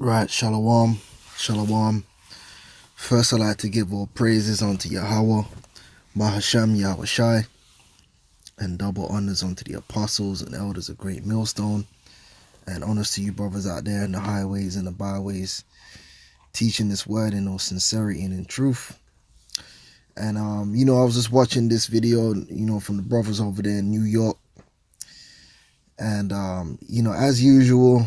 Right, shalom, shalom. First, I'd like to give all praises unto Yahweh, Bahasham Yahushai, and double honors unto the apostles and elders of Great Millstone, and honors to you brothers out there in the highways and the byways, teaching this word in all sincerity and in truth. And, I was just watching this video, from the brothers over there in New York. And, as usual,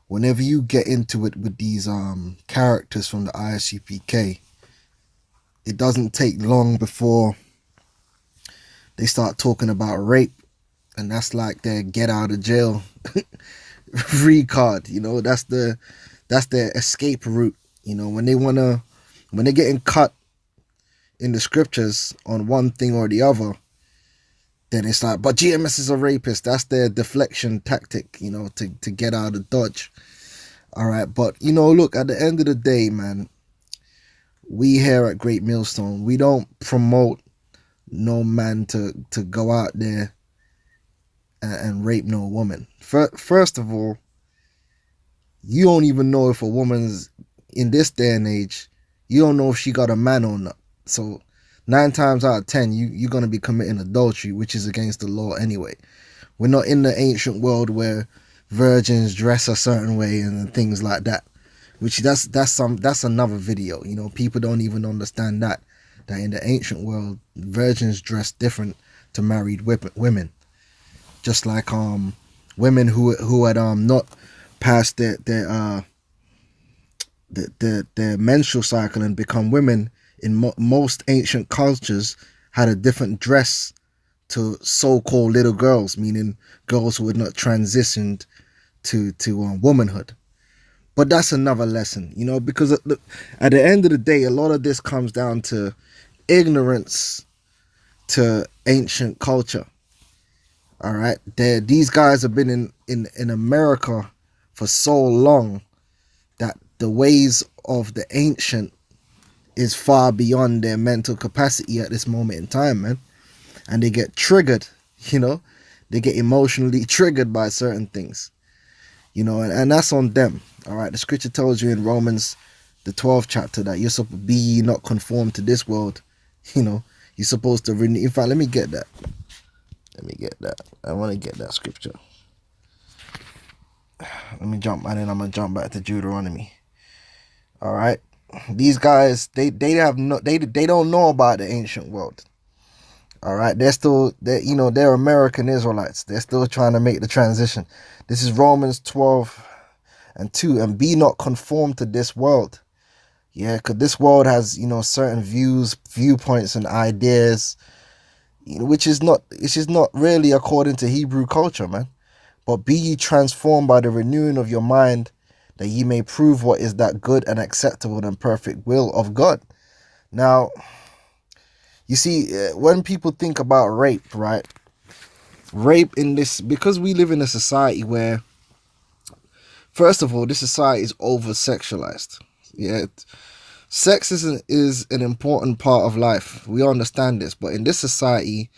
whenever you get into it with these characters from the Isupk, it doesn't take long before they start talking about rape, and that's like their get out of jail free card. That's their escape route. When they're getting cut in the scriptures on one thing or the other, then it's like, but GMS is a rapist. That's their deflection tactic, to get out of Dodge. All right. But, look, at the end of the day, man, we here at Great Millstone, we don't promote no man to go out there and rape no woman. First of all, you don't even know if a woman's, in this day and age, you don't know if she got a man or not. So 9 times out of 10, you're going to be committing adultery, which is against the law anyway. We're not in the ancient world where virgins dress a certain way and things like that, which that's another video. People don't even understand that in the ancient world, virgins dress different to married women. Just like women who had not passed their menstrual cycle and become women in most ancient cultures had a different dress to so-called little girls, meaning girls who had not transitioned to womanhood. But that's another lesson, because at the end of the day, a lot of this comes down to ignorance to ancient culture. All right, these guys have been in America for so long that the ways of the ancient is far beyond their mental capacity at this moment in time, man. And they get triggered, they get emotionally triggered by certain things, and that's on them. All right, the scripture tells you in Romans, the 12th chapter, that you're supposed to be ye not conformed to this world. You're supposed to renew. In fact, let me get that. I want to get that scripture. Let me jump, and then I'm gonna jump back to Deuteronomy. All right. These guys, they don't know about the ancient world. All right, they're American Israelites. They're still trying to make the transition. This is Romans 12:2, and be not conformed to this world. Yeah, because this world has certain viewpoints, and ideas, which is not really according to Hebrew culture, man. But be ye transformed by the renewing of your mind, that ye may prove what is that good and acceptable and perfect will of God. Now, you see, when people think about rape, right? Rape because we live in a society where, first of all, this society is over-sexualized. Yeah, sex is an important part of life. We understand this, but in this society,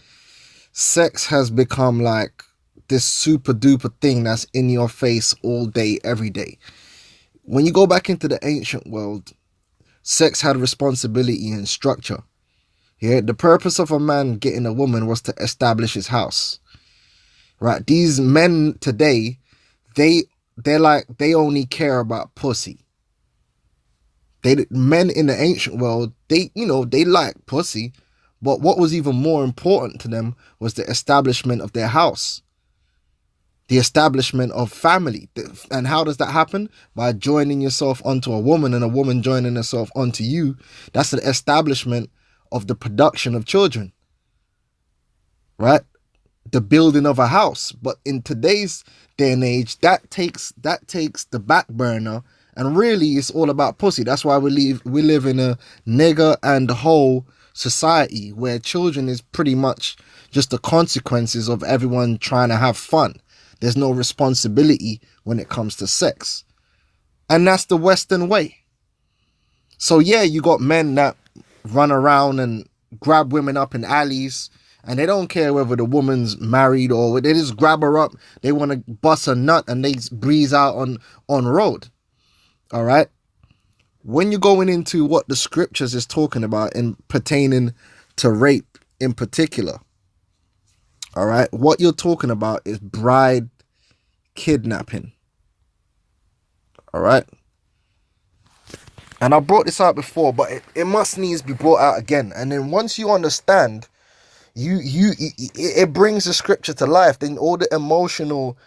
sex has become like this super-duper thing that's in your face all day, every day. When you go back into the ancient world, sex had responsibility and structure. Yeah, the purpose of a man getting a woman was to establish his house. Right? These men today, they only care about pussy. Men in the ancient world, they like pussy, but what was even more important to them was the establishment of their house. The establishment of family. And how does that happen? By joining yourself onto a woman and a woman joining herself onto you. That's the establishment of the production of children. Right? The building of a house. But in today's day and age, that takes the back burner, and really it's all about pussy. That's why we live in a nigger and hoe society where children is pretty much just the consequences of everyone trying to have fun. There's no responsibility when it comes to sex. And that's the Western way. So yeah, you got men that run around and grab women up in alleys And they don't care whether the woman's married or they just grab her up. They want to bust a nut and they breeze out on road. All right. When you're going into what the scriptures is talking about and pertaining to rape in particular, all right, what you're talking about is bride kidnapping. All right. And I brought this out before, but it must needs be brought out again. And then once you understand, it brings the scripture to life. Then all the emotional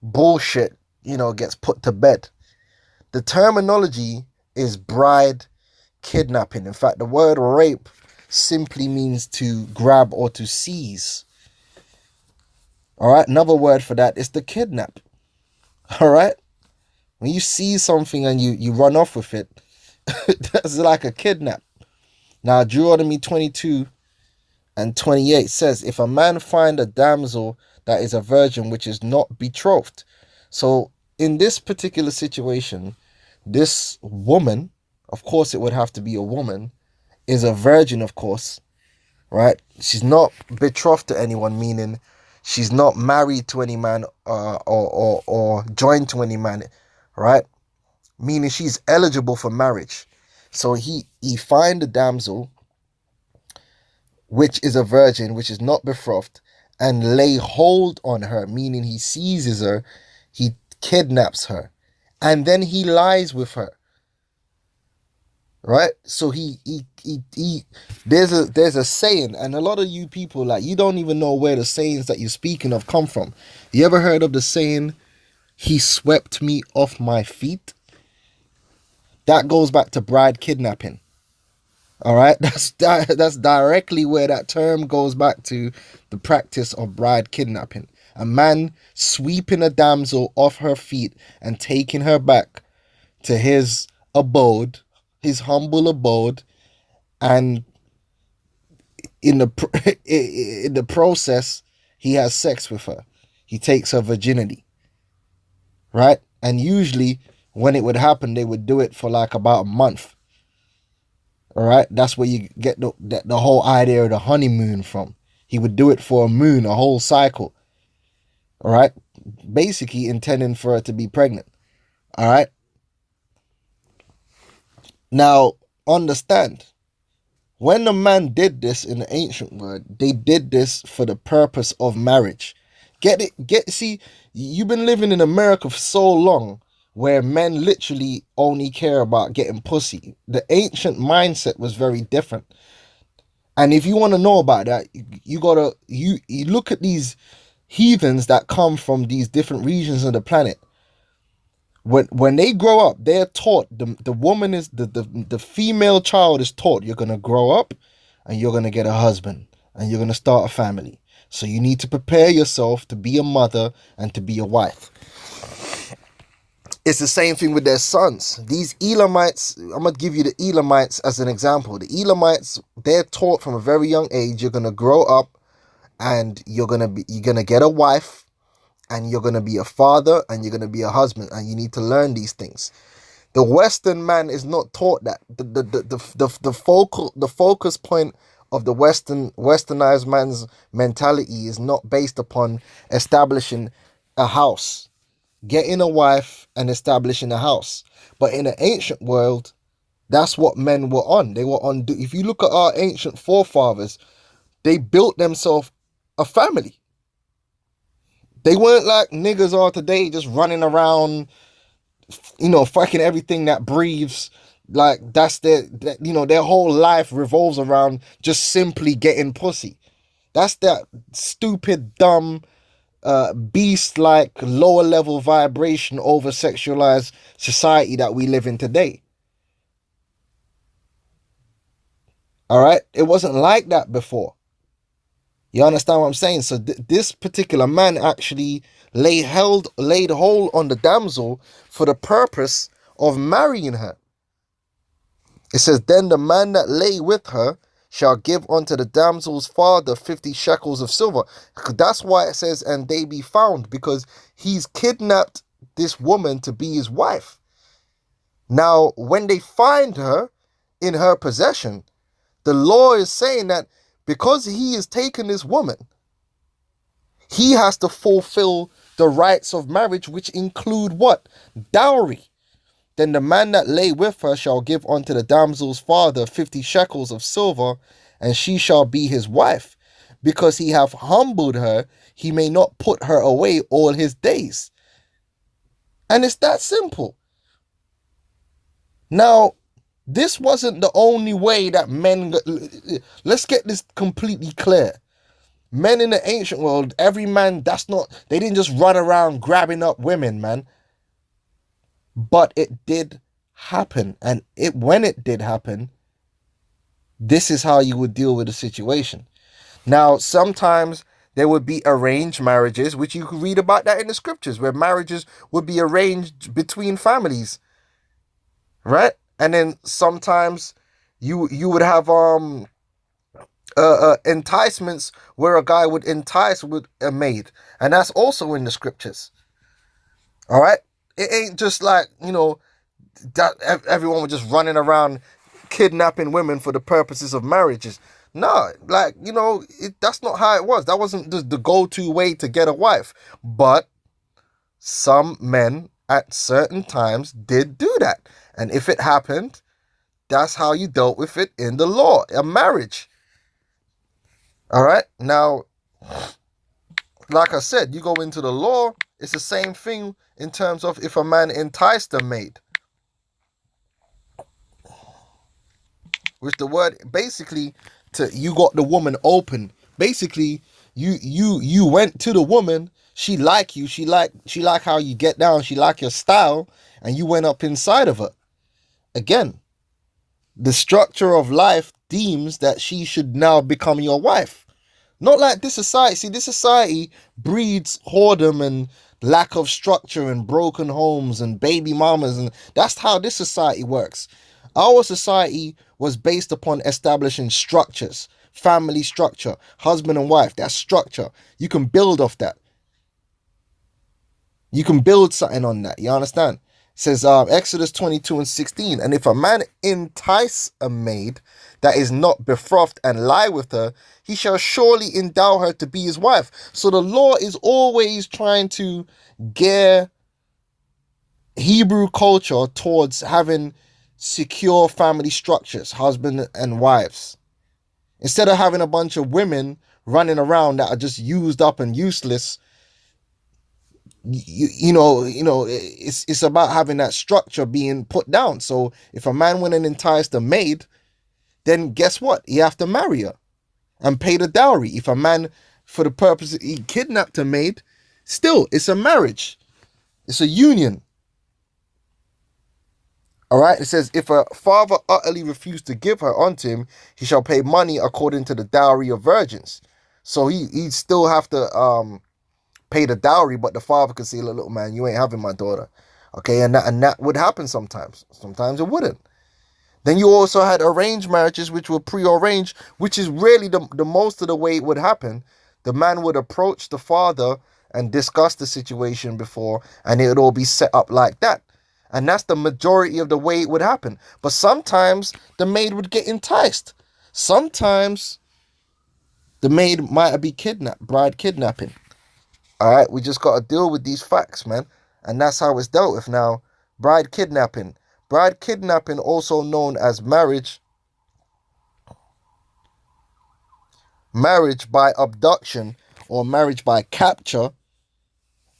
bullshit, gets put to bed. The terminology is bride kidnapping. In fact, the word rape simply means to grab or to seize. All right. Another word for that is to kidnap. All right. When you see something and you run off with it, that's like a kidnap. Now, Deuteronomy 22:28 says, if a man find a damsel that is a virgin which is not betrothed. So in this particular situation, this woman, of course it would have to be a woman, is a virgin, of course, right? She's not betrothed to anyone, meaning she's not married to any man or joined to any man, right? Meaning she's eligible for marriage. So he find a damsel which is a virgin, which is not betrothed, and lay hold on her, meaning he seizes her, he kidnaps her, and then he lies with her. Right? So he there's a saying, and a lot of you people, like, you don't even know where the sayings that you're speaking of come from. You ever heard of the saying, he swept me off my feet? That goes back to bride kidnapping. All right, that's directly where that term goes back to, the practice of bride kidnapping. A man sweeping a damsel off her feet and taking her back to his abode, his humble abode, and in the process, he has sex with her. He takes her virginity, right? And usually, when it would happen, they would do it for like about a month. All right, that's where you get the whole idea of the honeymoon from. He would do it for a moon, a whole cycle. All right, basically intending for her to be pregnant. All right. Now, understand, when the man did this in the ancient world, they did this for the purpose of marriage. See, you've been living in America for so long, where men literally only care about getting pussy. The ancient mindset was very different. And if you want to know about that, you look at these heathens that come from these different regions of the planet. When they grow up, they're taught, the woman is, the female child is taught, you're going to grow up and you're going to get a husband and you're going to start a family. So you need to prepare yourself to be a mother and to be a wife. It's the same thing with their sons. These Elamites, I'm going to give you the Elamites as an example. The Elamites, they're taught from a very young age, you're going to grow up and you're going to get a wife and you're going to be a father and you're going to be a husband, and you need to learn these things. The Western man is not taught that. The focus point of the westernized man's mentality is not based upon establishing a house, getting a wife and establishing a house. But in the ancient world, that's what men were on. They were on, if you look at our ancient forefathers, they built themselves a family. They weren't like niggas are today, just running around, fucking everything that breathes. Like, that's their whole life revolves around just simply getting pussy. That's that stupid, dumb, beast-like, lower-level vibration over sexualized society that we live in today. All right? It wasn't like that before. You understand what I'm saying? So this particular man actually laid hold on the damsel for the purpose of marrying her. It says, then the man that lay with her shall give unto the damsel's father 50 shekels of silver. That's why it says, and they be found, because he's kidnapped this woman to be his wife. Now, when they find her in her possession, the law is saying that because he is taking this woman, he has to fulfill the rights of marriage, which include what? Dowry. Then the man that lay with her shall give unto the damsel's father 50 shekels of silver, and she shall be his wife. Because he hath humbled her, he may not put her away all his days. And it's that simple. Now, this wasn't the only way that men... Let's get this completely clear. Men in the ancient world, every man, they didn't just run around grabbing up women, man. But it did happen. And when it did happen, this is how you would deal with the situation. Now, sometimes there would be arranged marriages, which you could read about that in the scriptures, where marriages would be arranged between families, right? And then sometimes you would have enticements where a guy would entice with a maid, and that's also in the scriptures. All right, it ain't just like, you know, that everyone was just running around kidnapping women for the purposes of marriages. No, like, you know, that's not how it was. That wasn't the go-to way to get a wife. But some men at certain times did do that. And if it happened, that's how you dealt with it in the law, a marriage. All right. Now, like I said, you go into the law, it's the same thing in terms of if a man enticed a maid. Which the word basically... you got the woman open. Basically, you went to the woman. She like you. She like how you get down. She like your style, and you went up inside of her. Again, the structure of life deems that she should now become your wife. Not like this society. See, this society breeds whoredom and lack of structure and broken homes and baby mamas, and that's how this society works. Our society was based upon establishing structures, family structure, husband and wife, that's structure. You can build off that. You can build something on that, you understand? It says Exodus 22:16, and if a man entice a maid that is not betrothed and lie with her, he shall surely endow her to be his wife. So the law is always trying to gear Hebrew culture towards having secure family structures, husband and wives, instead of having a bunch of women running around that are just used up and useless. You know, it's about having that structure being put down. So if a man went and enticed a maid, then guess what? He have to marry her and pay the dowry. If a man, for the purpose, he kidnapped a maid, still, it's a marriage. It's a union. All right, it says, if a father utterly refused to give her unto him, he shall pay money according to the dowry of virgins. So he'd still have to pay the dowry, but the father could say, little man, you ain't having my daughter. Okay, and that would happen sometimes. Sometimes it wouldn't. Then you also had arranged marriages, which were prearranged, which is really the most of the way it would happen. The man would approach the father and discuss the situation before, and it would all be set up like that. And that's the majority of the way it would happen. But sometimes the maid would get enticed. Sometimes the maid might be kidnapped, bride kidnapping. All right, we just got to deal with these facts, man. And that's how it's dealt with now. Bride kidnapping. Bride kidnapping, also known as marriage. Marriage by abduction or marriage by capture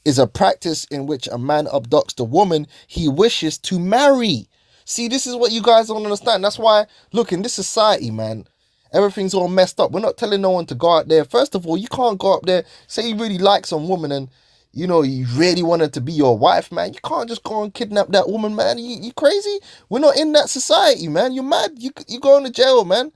is a practice in which a man abducts the woman he wishes to marry. See, this is what you guys don't understand. That's why, look, in this society, man, everything's all messed up. We're not telling no one to go out there. First of all, you can't go up there, say you really like some woman and, you know, you really want her to be your wife, man. You can't just go and kidnap that woman, man. You crazy? We're not in that society, man. You're mad. You going to jail, man.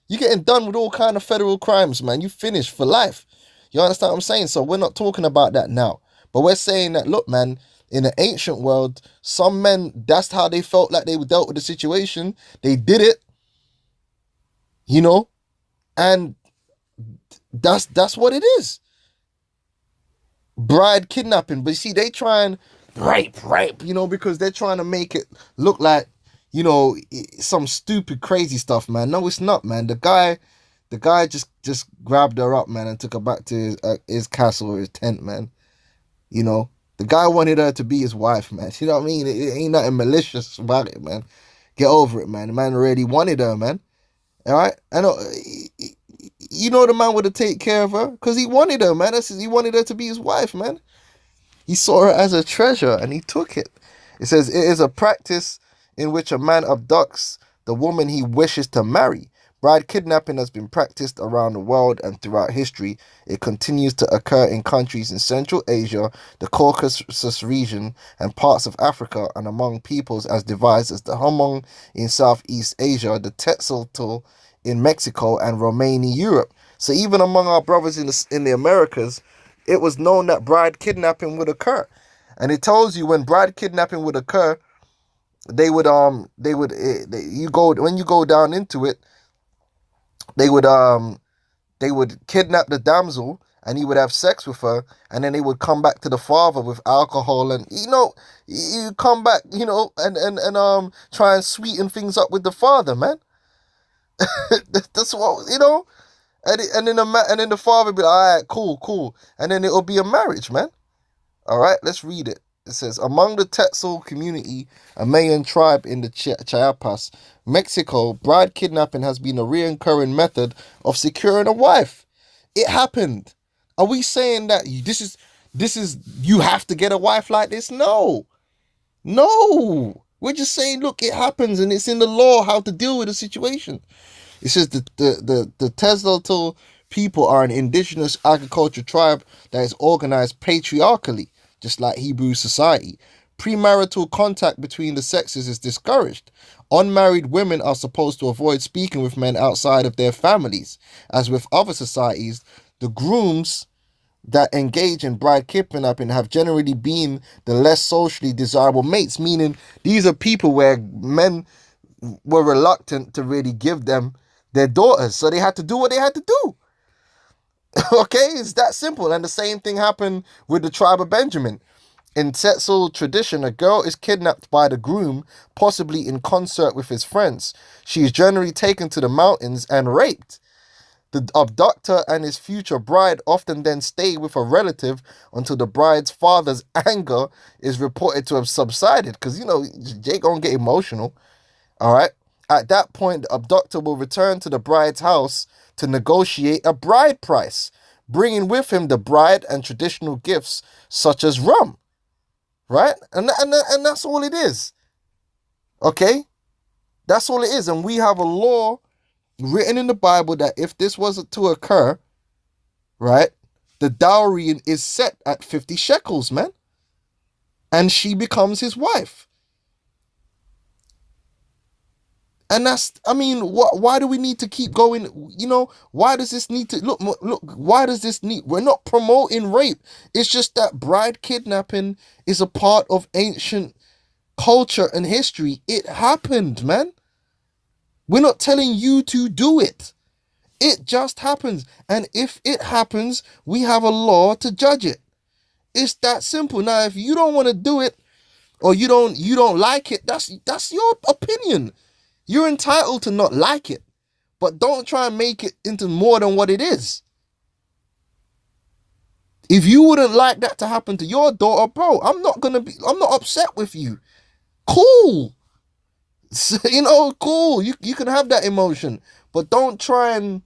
You're getting done with all kind of federal crimes, man. You finished for life. You understand what I'm saying? So we're not talking about that now. But we're saying that, look, man, in the ancient world, some men, that's how they felt like they dealt with the situation. They did it, you know, and that's what it is. Bride kidnapping. But you see, they try and rape, you know, because they're trying to make it look like, you know, some stupid, crazy stuff, man. No, it's not, man. The guy The guy just grabbed her up, man, and took her back to his castle or his tent, man. You know, the guy wanted her to be his wife, man. You know what I mean? It ain't nothing malicious about it, man. Get over it, man. The man already wanted her, man. All right? I know. You know the man would have taken care of her because he wanted her, man. He wanted her to be his wife, man. He saw her as a treasure and he took it. It says, it is a practice in which a man abducts the woman he wishes to marry. Bride kidnapping has been practiced around the world and throughout history. It continues to occur in countries in Central Asia, the Caucasus region, and parts of Africa, and among peoples as diverse as the Hmong in Southeast Asia, the Quetzalcoatl in Mexico, and Romania, Europe. So even among our brothers in the Americas, it was known that bride kidnapping would occur. And it tells you when bride kidnapping would occur, when you go down into it, they would kidnap the damsel and he would have sex with her, and then they would come back to the father with alcohol, and you come back, and try and sweeten things up with the father, man. That's what, and then the father would be like, all right, cool, and then it'll be a marriage, man. All right, let's read it. It says, among the Quetzal community, a Mayan tribe in the Chiapas, Mexico, bride kidnapping has been a recurring method of securing a wife. It happened. Are we saying that this is you have to get a wife like this? No. We're just saying, look, it happens and it's in the law how to deal with the situation. It says the Quetzalcoatl people are an indigenous agriculture tribe that is organized patriarchally, just like Hebrew society. Premarital contact between the sexes is discouraged. Unmarried women are supposed to avoid speaking with men outside of their families. As with other societies, the grooms that engage in bride kidnapping have generally been the less socially desirable mates, meaning these are people where men were reluctant to really give them their daughters, so they had to do what they had to do. Okay, it's that simple. And the same thing happened with the tribe of Benjamin. In Quetzal tradition, a girl is kidnapped by the groom, possibly in concert with his friends. She is generally taken to the mountains and raped. The abductor and his future bride often then stay with a relative until the bride's father's anger is reported to have subsided. Because, Jay gonna get emotional. All right. At that point, the abductor will return to the bride's house to negotiate a bride price, bringing with him the bride and traditional gifts such as rum. Right? And that's all it is. Okay? That's all it is. And we have a law written in the Bible that if this was to occur, right, the dowry is set at 50 shekels, man. And she becomes his wife. And why do we need to keep going? Why does this need to, look, why does this need, we're not promoting rape. It's just that bride kidnapping is a part of ancient culture and history. It happened, man. We're not telling you to do it. It just happens. And if it happens, we have a law to judge it. It's that simple. Now, if you don't want to do it, or you don't like it, that's your opinion. You're entitled to not like it, but don't try and make it into more than what it is. If you wouldn't like that to happen to your daughter, bro, I'm not upset with you. Cool. Cool. You can have that emotion, but don't try and,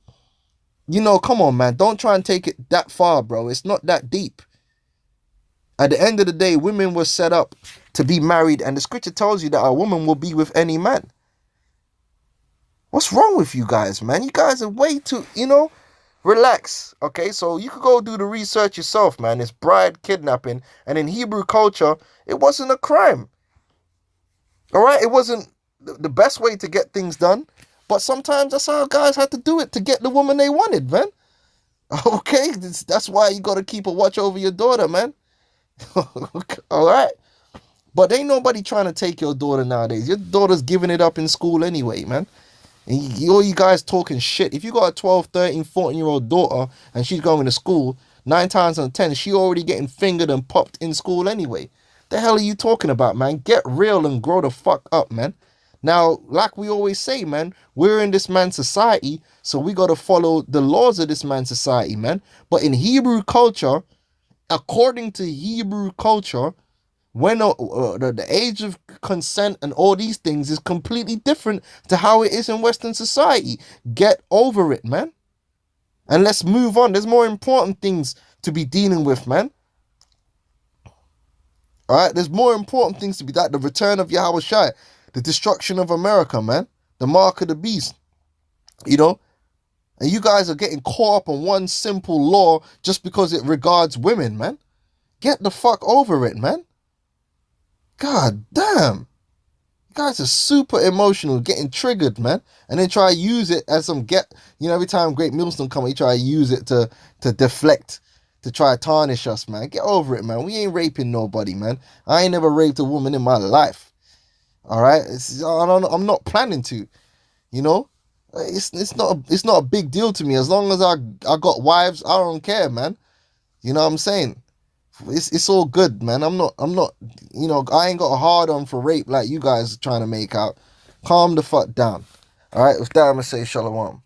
come on, man. Don't try and take it that far, bro. It's not that deep. At the end of the day, women were set up to be married, and the scripture tells you that a woman will be with any man. What's wrong with you guys, man? You guys are way too, relax. Okay, so you could go do the research yourself, man. It's bride kidnapping, and in Hebrew culture, it wasn't a crime. All right, it wasn't the best way to get things done, but sometimes that's how guys had to do it to get the woman they wanted, man. Okay, that's why you got to keep a watch over your daughter, man. All right, but ain't nobody trying to take your daughter nowadays. Your daughter's giving it up in school anyway, man. And all you guys talking shit. If you got a 12, 13, 14-year-old daughter and she's going to school, 9 times out of 10, she already getting fingered and popped in school anyway. The hell are you talking about, man? Get real and grow the fuck up, man. Now, like we always say, man, we're in this man's society, so we got to follow the laws of this man's society, man. But in Hebrew culture, according to Hebrew culture, when the age of consent and all these things is completely different to how it is in Western society. Get over it, man. And let's move on. There's more important things to be dealing with, man. All right, there's more important things to be that. The return of Yahweh Shai, the destruction of America, man. The mark of the beast, you know. And you guys are getting caught up on one simple law just because it regards women, man. Get the fuck over it, man. God damn. You guys are super emotional, getting triggered, man. And then try to use it as some every time GreatMillStone come, you try to use it to deflect, to try to tarnish us, man. Get over it, man. We ain't raping nobody, man. I ain't never raped a woman in my life. All right? I'm not planning to, you know? It's not a big deal to me. As long as I got wives, I don't care, man. You know what I'm saying? It's all good, man. I'm not, you know, I ain't got a hard on for rape like you guys are trying to make out. Calm the fuck down. All right, with that, I'm going to say shalom.